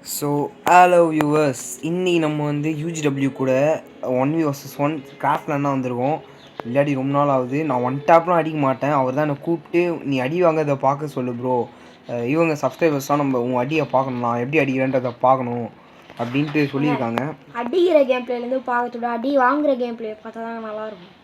So hello viewers, இன்னி நம்ம வந்து யூஜிடபிள்யூ கூட 1v1 கிராஃப்ட்லன்னா வந்திருக்கோம். விளையாடி ரொம்ப நாள் ஆகுது. நான் ஒன் டேப்லாம் அடிக்க மாட்டேன். அவர் தான் என்னை கூப்பிட்டு நீ அடி வாங்கிறத பார்க்க சொல்லு ப்ரோ, இவங்க சப்ஸ்கிரைபர்ஸ் தான் நம்ம உங்கள் அடியை பார்க்கணும், நான் எப்படி அடிக்கிறேன்றதை பார்க்கணும் அப்படின்ட்டு சொல்லியிருக்காங்க. அடிக்கிற கேம் பிளேலேருந்து பார்க்கறத விட அடி வாங்குற கேம் பிளே பார்த்தா தான் நல்லாயிருக்கும்.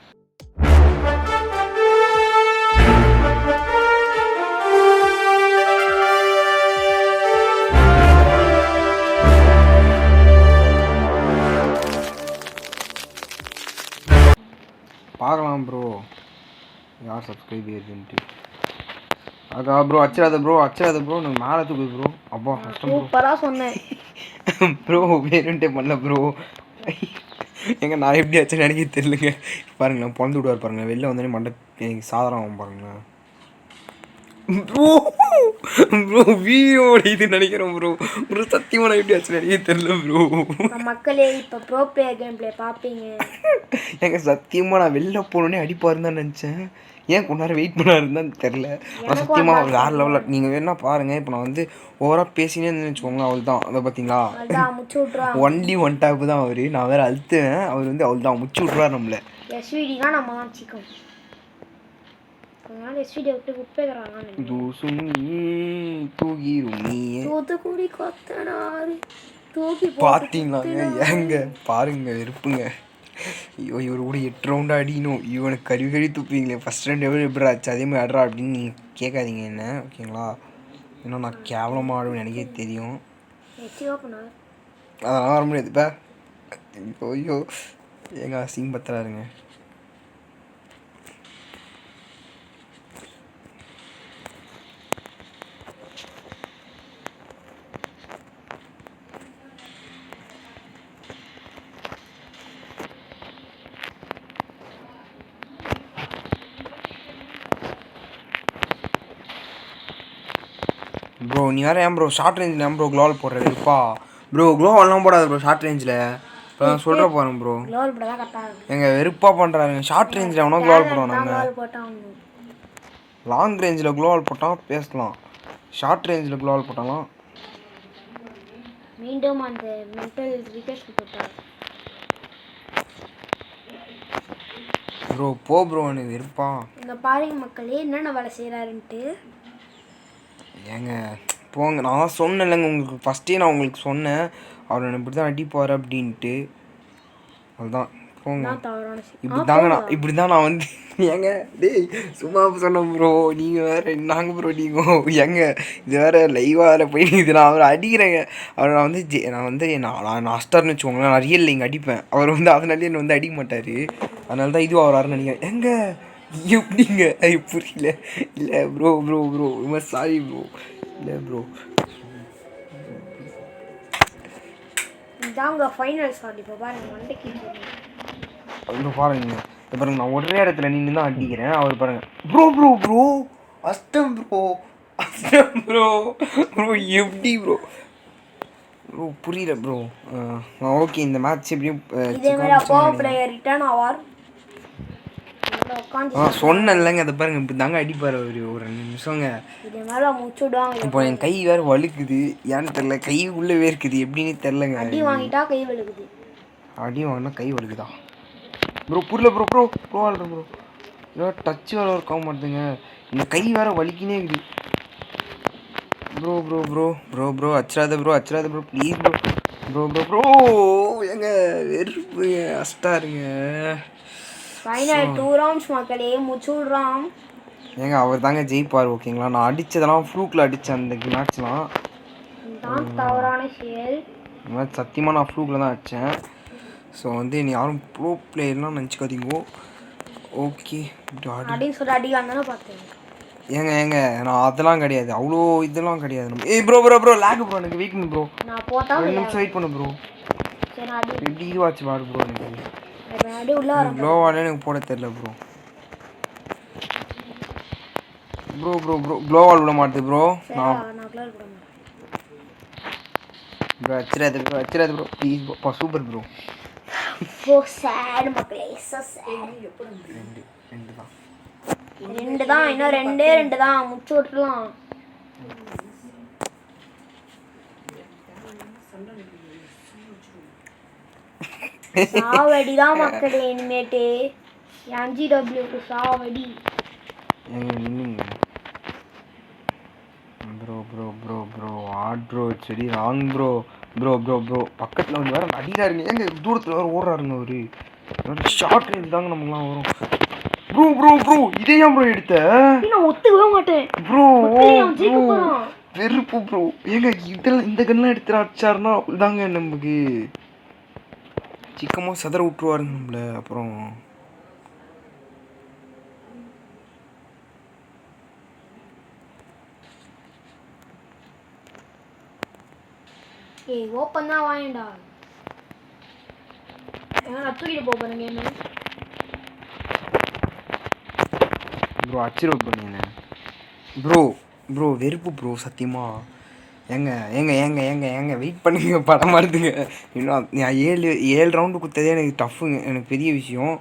பார்க்கலாம் ப்ரோ, யார் சப்ஸ்கிரைப் ஏஜென்ட்டு. அக்கா ப்ரோ அச்சிடாத ப்ரோ நான் மேலே தூக்குது ப்ரோ. அப்பா கஷ்டம் ப்ரோ. சூப்பராக சொன்னேன் ப்ரோ வேணுன்ட்டே பண்ணல ப்ரோ. எங்க நான் எப்படி ஆச்சுன்னு எனக்கு தெரியலங்க. பாருங்க நான் பிறந்து விடுவார் பாருங்க, வெளில வந்தோடனே மண்டை எனக்கு சாதாரணம் ஆகும் பாருங்களேன். ப்ரோ ப்ரோ வீடியோட இது நினைக்கிறேன் ப்ரோ. ப்ரோ சத்தியமாக நான் எப்படி ஆச்சுன்னு எனக்கு தெரியல ப்ரோ. மக்களே இப்போ ப்ரோ பிளேயர் கேம் பிளே பார்ப்பீங்க. எங்க சத்தியமாக நான் வெளில போனோடனே அடிப்பாருன்னு தான் நினச்சேன். ஏன் கொஞ்ச நேரம் வெயிட் பண்ணாருன்னு தெரில. நான் சத்தியமாக அவர் வேறு லெவலில். நீங்கள் வேணா பாருங்கள். இப்போ நான் வந்து ஓவராக பேசினே இருந்தேன்னு வச்சுக்கோங்களேன். அவள் தான் அதை பார்த்தீங்களா, ஒன்லி ஒன் டாப்பு தான் அவர். நான் வேறு அழுத்துவேன், அவர் வந்து அவள் தான் முச்சு விட்ருவார் நம்மளை. எஸ்விடினா நம்ம தான் சிக்கோம். அதனால எஸ்விடியை விட்டு குப்பைக்கிறாங்க. தூத்துக்குடி கொத்தனாரு தூக்கி பார்த்தீங்களாங்க. ஏங்க பாருங்க வெறுப்புங்க. ஐயோ இவர் கூட 8 ரவுண்டாக அடிக்கணும். இவனுக்கு கறி துப்பீங்களே. ஃபஸ்ட் ரெண்டு எப்படி ஆச்சு அதே மாதிரி ஆடுறா அப்படின்னு நீங்கள் கேட்காதீங்க என்ன, ஓகேங்களா? ஏன்னா நான் கேவலமாக ஆடுவேன்னு எனக்கே தெரியும். அதெல்லாம் வர முடியாது இப்போ. ஐயோ எங்க அசிங்க பத்துறாருங்க. ப்ரோ நீ வேறு ஏன் ப்ரோ ஷார்ட் ரேஞ்சில் ஏன் ப்ரோ க்ளோவால் போடுற இருப்பா ப்ரோ? க்ளோவால்லாம் போடாது ப்ரோ ஷார்ட் ரேஞ்சில். இப்போ நான் சொல்கிற போகிறேன் ப்ரோ. எங்கள் வெறுப்பாக பண்ணுறாருங்க. ஷார்ட் ரேஞ்சில் எவனோ க்ளோவால் போடுவோம். நம்ம லாங் ரேஞ்சில் க்ளோவால் போட்டால் பேசலாம், ஷார்ட் ரேஞ்சில் க்ளோவால் போட்டாலும் மீண்டும் அந்த மென்டல் ரிக்வெஸ்ட் போட்டார் ப்ரோ. போ ப்ரோ எனக்கு வெறுப்பா. இந்த பாருங்க மக்களே என்னென்ன வேலை செய்கிறாருன்ட்டு. ஏங்க போங்க, நான் சொன்னேன் இல்லைங்க உங்களுக்கு ஃபஸ்ட்டே. நான் உங்களுக்கு சொன்னேன் அவர் என்ன இப்படி தான் அடிப்பார் அப்படின்ட்டு. அதுதான் போங்க. இப்படி தான் நான் வந்து ஏங்க டேய் சும்மா சொன்னேன் ப்ரோ. நீங்கள் வேறு நாங்கள் ப்ரோ நீங்கள் ஏங்க இது வேறு லைவாக வேறு போயிட்டு இது நான் அவரை அடிக்கிறேங்க. அவரை நான் வந்து நான் அஸ்டர்னு வச்சுக்கோங்களேன். நான் ரியல் இங்கே அடிப்பேன். அவர் வந்து அதனாலே என்னை வந்து அடிக்க மாட்டார். அதனால தான் இதுவும் அவர் நினைக்கிறேன். எங்க எப்படிங்க புரியல. இல்லை ப்ரோ ரொம்ப சாரி ப்ரோ. இல்லை ப்ரோ இதாங்க ஃபைனல் ஷாட். இப்போ பாருங்க மண்டைக்கு இப்போ பாருங்க. இப்போ பாருங்க நான் ஒரே இடத்துல நின்று தான் அடிக்கிறேன். அவர் பாருங்க ப்ரோ அஸ்டம் ப்ரோ எப்படி ப்ரோ புரியல ப்ரோ. ஓகே இந்த மேட்ச் எப்படியும் சொன்னேன் இல்லைங்க. அதை பாருங்க இப்படி தாங்க அடிப்பார் அவர். ஒரு 2 நிமிஷங்க. இப்போ என் கை வேறு வழுக்குது. ஏன்னு தெரில, கை உள்ளே வேர்க்குது எப்படின்னு தெரிலங்க. அடி வாங்கிட்டா கை வழுக்குது. அடி வாங்கினா கை வழுக்குதா ப்ரோ? புரியல ப்ரோ ஆடுறேன் ப்ரோ. ஏதோ டச் வேறு ஒர்க் ஆக மாட்டேங்க. இந்த கை வேறு வலிக்கினே இருக்குது ப்ரோ. அச்சிடாத ப்ரோ ப்ளீஸ் ப்ரோ. ஏங்க வெறுப்புங்க அஸ்டாருங்க. ஃபைனல் 2 ரவுண்ட்ஸ் மக்களே முடிச்சுடுறான். ஏங்க அவர் தாங்க ஜெயிப்பார், ஓகேங்களா? நான் அடித்ததெல்லாம் ஃப்ளூக்கில் அடித்தேன் அந்த மேட்ச்லாம். தவறான செயல். இந்த மேட்ச் சத்தியமாக நான் ஃப்ளூக்கில் தான் அடித்தேன். ஸோ வந்து நீ யாரும் ப்ரோ பிளேயர்லாம் நினச்சிக்காதீங்கோ, ஓகே? ஏங்க நான் அதெல்லாம் கிடையாது, அவ்வளோ இதெல்லாம் கிடையாது. நம்ம ப்ரோ லேக் ப்ரோ எனக்கு வெயிட் பண்ணு ப்ரோ. 2 நிமிஷம் வெயிட் பண்ணு ப்ரோ. எப்படி இதுவாச்சு வாடு ப்ரோ. எனக்கு க்ளோவாலே எனக்கு போட தெரில ப்ரோ. க்ளோவால் விட மாட்டேது ப்ரோ. நான் ப்ரோ அச்சிடாது bro please bro. Super bro. ரெண்டு தான், இன்னும் ரெண்டு தான் முடிச்சு விட்டுலாம். சாவடி தான் மக்களே இனிமேட்டு 5W சாவடி. ஏங்க நின்னுங்க ப்ரோ ஆட் ப்ரோ சரி ராங் ப்ரோ பக்கத்தில் வந்து வேற அடிக்கிறாருங்க. ஏங்க தூரத்தில் வேற ஓடுறாருங்க அவரு. ஷார்ட் ரேஞ்ச் தாங்க நமக்குலாம் வரும். ப்ரோ இதே ஏன் ப்ரோ எடுத்த? நான் ஒத்துக்கவே மாட்டேன் ப்ரோ வெறுப்பு ப்ரோ. ஏங்க இதெல்லாம் இந்த கண்ணெலாம் எடுத்துட்டு அடிச்சாருன்னா தாங்க நமக்கு சிக்கமாக செதற விட்டுருவாருங்க நம்மள. அப்புறம் ஏய் ஓப்பன் தான் வாங்கடா. நான் தூக்கிட்டு போறேன் கேம். ப்ரோ அச்சிரோ பண்ணீங்க ப்ரோ வெறுப்பு ப்ரோ சத்தியமா. ஏங்க வெயிட் பண்ணுங்க படமாக இருக்குங்க. இன்னும் நான் 7 ரவுண்டு கொடுத்ததே எனக்கு டஃப்புங்க. எனக்கு பெரிய விஷயம்.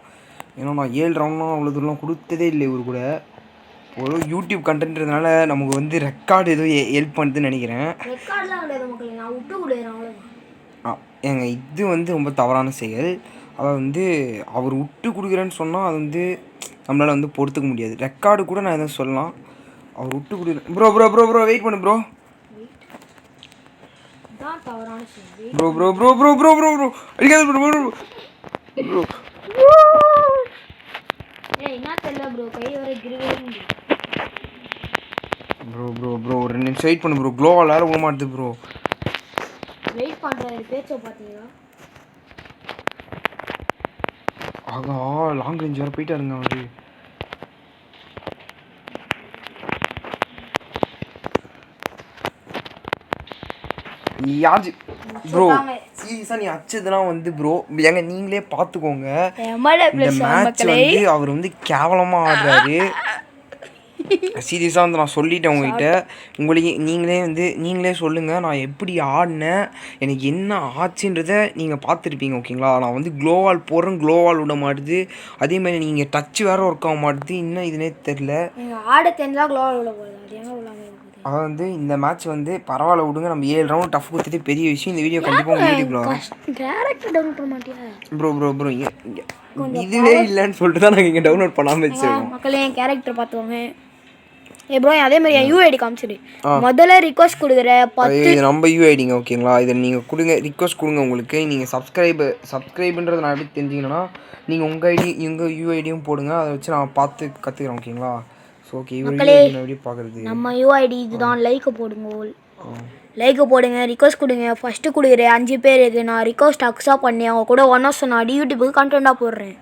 ஏன்னா நான் 7 ரவுண்ட்லாம் அவ்வளோ தூரம் கொடுத்ததே இல்லை இவர் கூட. ஒரு யூடியூப் கண்டென்ட்றதுனால நமக்கு வந்து ரெக்கார்டு எதுவும் ஹெல்ப் பண்ணுதுன்னு நினைக்கிறேன். ஏங்க இது வந்து ரொம்ப தவறான செயல். அதை வந்து அவர் விட்டு கொடுக்குறேன்னு சொன்னால் அது வந்து நம்மளால் வந்து பொறுத்துக்க முடியாது. ரெக்கார்டு கூட நான் எதுவும் சொல்லலாம். அவர் விட்டு கொடுக்குறேன். ப்ரோ வெயிட் பண்ணு ப்ரோ. ப்ரோ அடிக்காத ப்ரோ. என்ன தெரியல ப்ரோ கை வர கிரிவெலிங். ப்ரோ ஒரு 2 நிமிஷம் வெயிட் பண்ணு ப்ரோ. க்ளோவால் வேறு விட மாட்டுது ப்ரோ. வெயிட் பண்ணுறாரு பேச்ச பார்த்தீங்களா? ஆகா லாங் ரேஞ்ச் வேறு போயிட்டாருங்க அவரு. யாஜி ப்ரோ சீரியஸாக நீ அச்சதுலாம் வந்து ப்ரோ ஏங்க நீங்களே பார்த்துக்கோங்க. இந்த மேட்ச் வந்து அவர் வந்து கேவலமாக ஆடுறாரு. சீரியஸாக வந்து நான் சொல்லிட்டேன் உங்ககிட்ட. உங்களுக்கு நீங்களே சொல்லுங்கள் நான் எப்படி ஆடினேன், எனக்கு என்ன ஆச்சுன்றதை நீங்கள் பார்த்துருப்பீங்க ஓகேங்களா. நான் வந்து க்ளோவால் போடுறேன், க்ளோவால் விட மாட்டுது. அதேமாதிரி நீங்கள் டச் வேறு ஒர்க் ஆக மாட்டுது. இன்னும் இதுனே தெரில. ஆட தெரிஞ்சால் க்ளோவால் விட போகுது. அது எங்கே விடாமல் அதை வந்து இந்த மேட்ச் வந்து பரவாயில்ல விடுங்க. நம்ம 7 ரவுண்ட் டஃப் கொடுத்ததே பெரிய விஷயம். இந்த வீடியோ கண்டிப்பாக உங்கள் யூடியூப்ல வரும். ப்ரோ இதுவே இல்லைன்னு சொல்லிட்டு தான் நாங்கள் இங்கே டவுன்லோட் பண்ணாமல் வச்சுருக்கோம். மக்களே என் கேரக்டர் பார்த்துக்கோங்க. ப்ரோ அதே மாதிரி என் யூஐடி காமிச்சிடு. முதல்ல ரிக்வஸ்ட் கொடுக்குற 10 நம்ம யூஐடிங்க ஓகேங்களா. இதை நீங்கள் கொடுங்க, ரிக்வஸ்ட் கொடுங்க. உங்களுக்கு நீங்கள் சப்ஸ்கிரைப்ன்றது நான் எப்படி தெரிஞ்சிங்கன்னா நீங்கள் உங்கள் யூஐடியும் போடுங்க. அதை வச்சு நான் பார்த்து கற்றுக்குறேன் ஓகேங்களா. ஸோ ஓகே இவர் எப்படி பார்க்குறது நம்ம யூஐடி இதுதான். லைக் போடுங்க ரிக்வஸ்ட் கொடுங்க. ஃபஸ்ட்டு கொடுக்குற 5 பேருக்கு நான் ரிக்வஸ்ட் அக்செப்ட் பண்ணி அவங்க கூட ஒன்றா சொன்னாடி யூடியூபுக்கு கண்டென்ட்டாக போடுறேன்.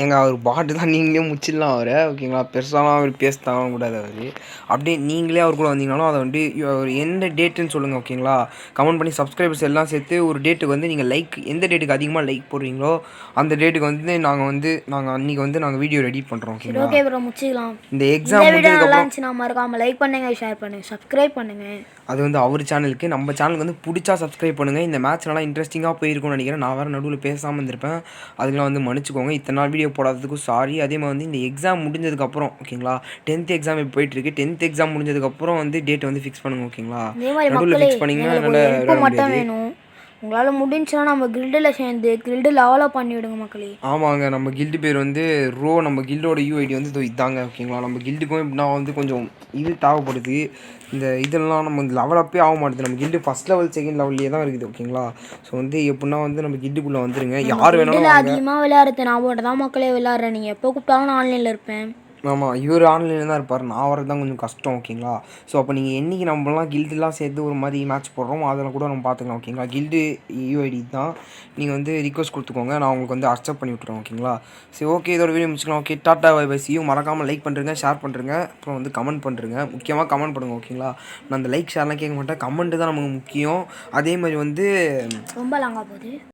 ஏங்க அவர் பாட்டு தான், நீங்களே முச்சிடலாம் அவரை ஓகேங்களா. பெருசாலாம் அவர் பேசத்தான் கூடாது. அவர் அப்படியே நீங்களே அவர் கூட வந்தீங்கனாலும் அதை வந்து அவர் எந்த டேட்டுன்னு சொல்லுங்கள் ஓகேங்களா. கமெண்ட் பண்ணி சப்ஸ்கிரைபர்ஸ் எல்லாம் சேர்த்து ஒரு டேட்டுக்கு வந்து நீங்கள் எந்த டேட்டுக்கு அதிகமாக லைக் போடுறீங்களோ அந்த டேட்டுக்கு வந்து நாங்கள் அன்றைக்கி வந்து நாங்கள் வீடியோ ரெடி பண்ணுறோம் ஓகேங்களா. ஓகே ப்ரோ முச்சிக்கலாம். இந்த எக்ஸாம் முடிஞ்சதுக்கப்புறம் மறக்காமல் லைக் பண்ணுங்கள், ஷேர் பண்ணுங்கள், சப்ஸ்கிரைப் பண்ணுங்கள். அது வந்து அவர் சேனலுக்கு. நம்ம சேனலுக்கு வந்து பிடிச்சா சப்ஸ்கிரைப் பண்ணுங்கள். இந்த மேட்ச் நல்லா இன்ட்ரெஸ்டிங்காக போயிருக்கும்னு நினைக்கிறேன். நான் வேறு நடுவில் பேசாமல் இருந்திருப்பேன், அதுக்கெலாம் வந்து மன்னிச்சுக்கோங்க. இத்தனை நாள் வீடியோ போடாததுக்கும் சாரி. அதே மாதிரி வந்து இந்த எக்ஸாம் முடிஞ்சதுக்கப்புறம் ஓகேங்களா, 10th எக்ஸாம் இப்போ போயிட்டுருக்கு. 10th எக்ஸாம் முடிஞ்சதுக்கப்புறம் வந்து டேட் வந்து ஃபிக்ஸ் பண்ணுங்கள் ஓகேங்களா. நடுவில் ஃபிக்ஸ் பண்ணிங்கன்னா என்னால் மட்டும் வேணும். உங்களால் முடிஞ்சுன்னா நம்ம கில்டில் சேர்ந்து கில்டு லெவலாக பண்ணிவிடுங்க மக்களே. ஆமாங்க, நம்ம கில்டு பேர் வந்து நம்ம கில்டோட யூஐடி வந்து இதாங்க ஓகேங்களா. நம்ம கில்டுக்கும் இப்படின்னா வந்து கொஞ்சம் இது தேவைப்படுது. இந்த இதெல்லாம் நம்ம லெவலப்பே ஆக மாட்டேது. நம்ம கில்டு ஃபஸ்ட் லெவல் செகண்ட் லெவல்லே தான் இருக்குது ஓகேங்களா. ஸோ வந்து எப்படின்னா வந்து நம்ம கில்டுக்குள்ளே வந்துருங்க. யார் வேணாலும் அதிகமாக விளையாடுறது நான் மட்டும் தான் மக்களே விளையாடுறேன். நீங்கள் எப்போ கூப்பிட்டாலும் நான் ஆன்லைனில் இருப்பேன். ஆமாம், இவர் ஆன்லைனில் தான் இருப்பார். நான் வரது தான் கொஞ்சம் கஷ்டம் ஓகேங்களா. ஸோ அப்போ நீங்கள் என்றைக்கு நம்மளாம் கில்டுலாம் சேர்த்து ஒரு மாதிரி மேட்ச் போடுறோம் அதெல்லாம் கூட நம்ம பார்த்துக்கலாம் ஓகேங்களா. கில்டு யூஐடி தான். நீங்கள் வந்து ரிக்வஸ்ட் கொடுத்துக்கோங்க, நான் உங்களுக்கு வந்து அக்செப்ட் பண்ணி விட்டுறேன் ஓகேங்களா. சரி ஓகே, இதோட வீடியோ முடிச்சுக்கலாம். Okay tata bye bye, see you. மறக்காமல் லைக் பண்ணுறங்க, ஷேர் பண்ணுறங்க, அப்புறம் வந்து கமெண்ட் பண்ணுறங்க. முக்கியமாக கமெண்ட் பண்ணுங்கள் ஓகேங்களா. நான் அந்த லைக் ஷேர்லாம் கேட்க மாட்டேன், கமெண்ட்டு தான் நமக்கு முக்கியம். அதே மாதிரி வந்து ரொம்ப லாங்காக போகுது.